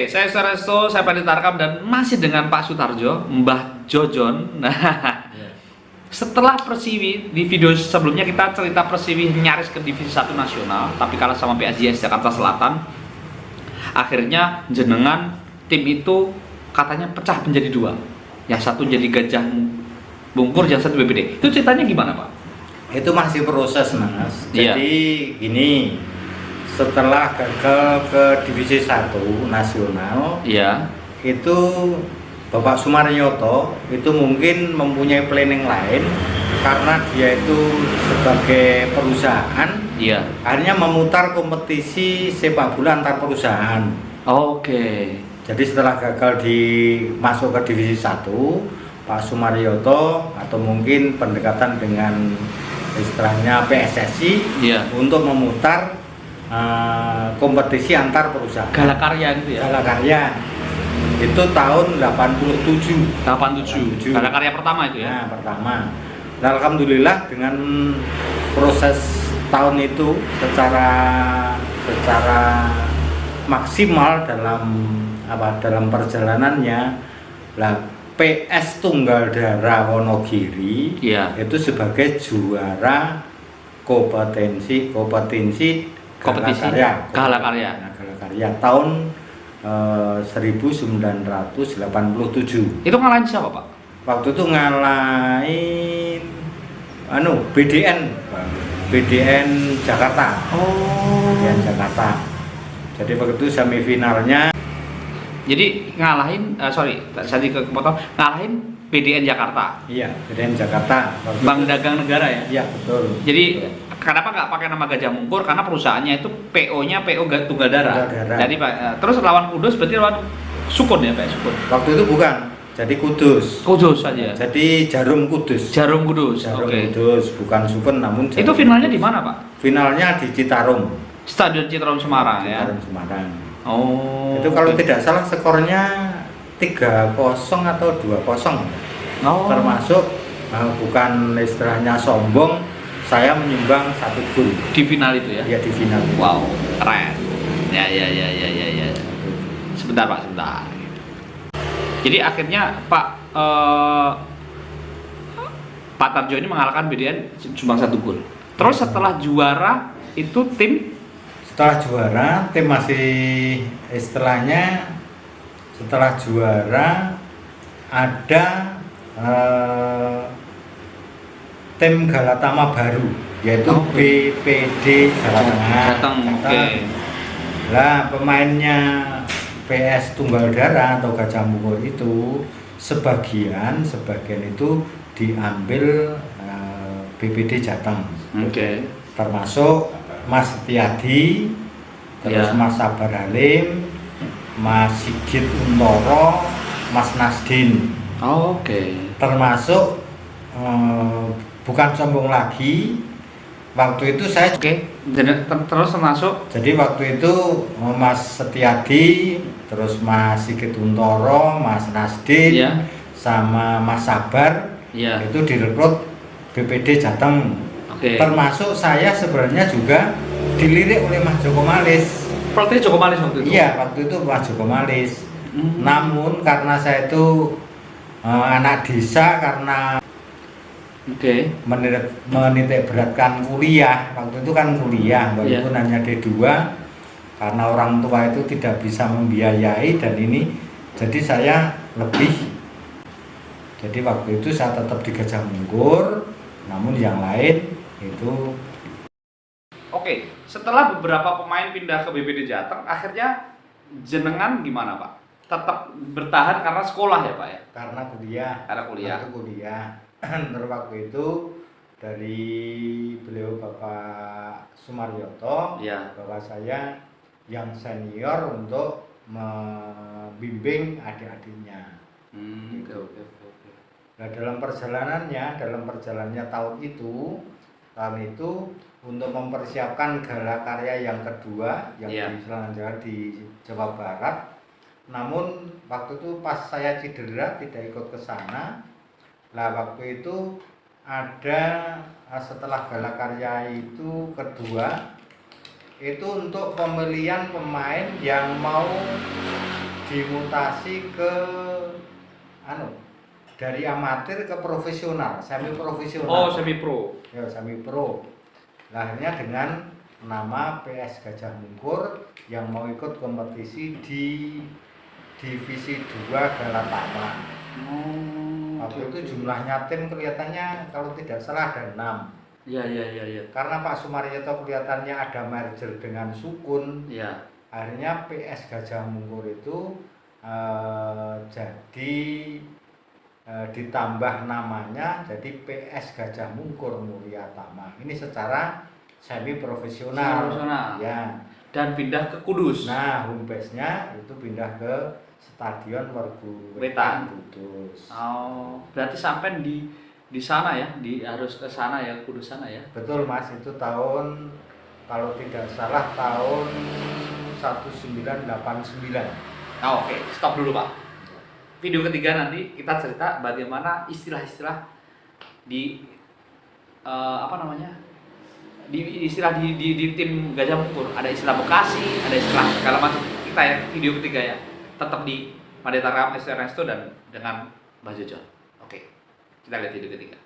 saya Saresto, saya Pandi Tarkam dan masih dengan Pak Sutarjo, Mbah Jojon. Nah, setelah Persiwi di video sebelumnya kita cerita Persiwi nyaris ke divisi 1 nasional, tapi kalah sama PSIS Jakarta Selatan. Akhirnya jenengan tim itu katanya pecah menjadi dua. Yang satu jadi Gajah Bungkur, yang satu BPD. Itu ceritanya gimana, Pak? Itu masih proses, Mas. Iya. Jadi gini, setelah gagal ke divisi 1 nasional, Iya. itu Bapak Sumaryoto itu mungkin mempunyai planning lain karena dia itu sebagai perusahaan, Iya. akhirnya memutar kompetisi sepak bola antar perusahaan. Oke. Jadi setelah gagal masuk ke divisi 1, Pak Sumaryoto atau mungkin pendekatan dengan istilahnya PSSI Iya. untuk memutar kompetisi antar perusahaan. Galakarya gitu ya. Galakarya itu tahun 87. 87. Galakarya pertama itu ya. Nah, pertama. Nah, alhamdulillah dengan proses tahun itu secara maksimal dalam perjalanannya lah, PS Tunggal Dara Wonogiri Iya. itu sebagai juara kompetisi Galakarya. Galakarya. Nah, Galakarya tahun 1987. Itu ngalahin siapa, Pak? Waktu itu ngalahin BDN Jakarta. BDN Jakarta. Jadi waktu itu semifinalnya. Jadi ngalahin, saya kepotong, ngalahin BDN Jakarta. Iya, BDN Jakarta. Bank Dagang Negara ya. Iya, betul. Jadi kenapa nggak pakai nama Gajah Mungkur? Karena perusahaannya itu PO-nya PO Tunggal Dara. Jadi Pak, terus lawan Kudus berarti lawan Sukun ya, Pak Sukun. Waktu itu bukan, jadi Kudus. Kudus saja. Jadi Jarum Kudus. Jarum Kudus. Jarum Oke. Kudus, bukan Sukun namun Jarum Itu finalnya Kudus. di mana, Pak? Finalnya di Citarum. Stadion Citarum Semarang ya. Citarum Semarang. Oh. Itu kalau oke. tidak salah skornya 3-0 atau 2-0. Oh. Termasuk bukan istilahnya sombong, saya menyumbang 1 gol Di final itu ya. ya di final. Wow, keren. Ya. Sebentar Pak, sebentar. Jadi akhirnya Pak Tarjo ini mengalahkan BDN cuma 1 gol. Terus setelah juara itu Setelah juara, tim masih istilahnya setelah juara ada tim Galatama baru, yaitu BPD Jawa Tengah. Jateng. Oke. Lah pemainnya PS Tunggal Dara atau Gajah Mungkur itu sebagian itu diambil BPD Jateng. Oke. Termasuk Mas Setiadi, terus Ya. Mas Sabar Halim, Mas Sigit Untoro, Mas Nasdin. Oke. Termasuk bukan sombong lagi, waktu itu saya. Oke. Terus termasuk. Jadi waktu itu Mas Setiadi, terus Mas Sigit Untoro, Mas Nasdin, Ya. sama Mas Sabar Ya. itu direkrut BPD Jateng. Oke. Termasuk saya sebenarnya juga dilirik oleh Mas Joko Malis. Pelatih Joko Malis waktu itu. Iya, waktu itu Mas Joko Malis. Namun karena saya itu anak desa, karena Oke. menitik beratkan kuliah, waktu itu kan kuliah walaupun hanya D2, karena orang tua itu tidak bisa membiayai dan ini, jadi saya lebih. Jadi waktu itu saya tetap di Gajah Mungkur, namun yang lain itu. Oke, setelah beberapa pemain pindah ke BPD Jateng, akhirnya jenengan gimana Pak? Tetap bertahan karena sekolah ya Pak ya? Karena kuliah. Waktu kuliah. Terus waktu itu dari beliau Bapak Sumaryoto, ya. bahwa saya yang senior untuk membimbing adik-adiknya. Oke. Nah dalam perjalanannya tahun itu untuk mempersiapkan Galakarya yang kedua yang di Selanjutnya di Jawa Barat. Namun waktu itu pas saya cedera tidak ikut ke sana. Lah waktu itu ada setelah Galakarya itu kedua itu untuk pemilihan pemain yang mau dimutasi ke dari amatir ke profesional, semi profesional. Oh, semi pro. Ya, semi pro. Nah, akhirnya dengan nama PS Gajah Mungkur yang mau ikut kompetisi di divisi 2 Galatama. Waktu itu jumlahnya tim kelihatannya kalau tidak salah ada 6. Iya. Karena Pak Sumaryoto kelihatannya ada merger dengan Sukun. Iya. Akhirnya PS Gajah Mungkur itu jadi ditambah namanya jadi PS Gajah Mungkur Mulyatama. Ini secara semi profesional. Ya. Dan pindah ke Kudus. Nah, home base-nya itu pindah ke Stadion Wergu Wetan Kudus. Oh, berarti sampai di sana ya, harus ke sana ya, Kudus sana ya. Betul Mas, itu tahun kalau tidak salah tahun 1989. Oh, oke, stop dulu Pak. Video ketiga nanti kita cerita bagaimana istilah-istilah di di tim Gajah Mungkur. Ada istilah Bekasi, ada istilah segala macam. Kita ya video ketiga ya, tetap di Pendeta Ram Ernesto dan dengan Mbah Jojon. Oke, kita lihat video ketiga.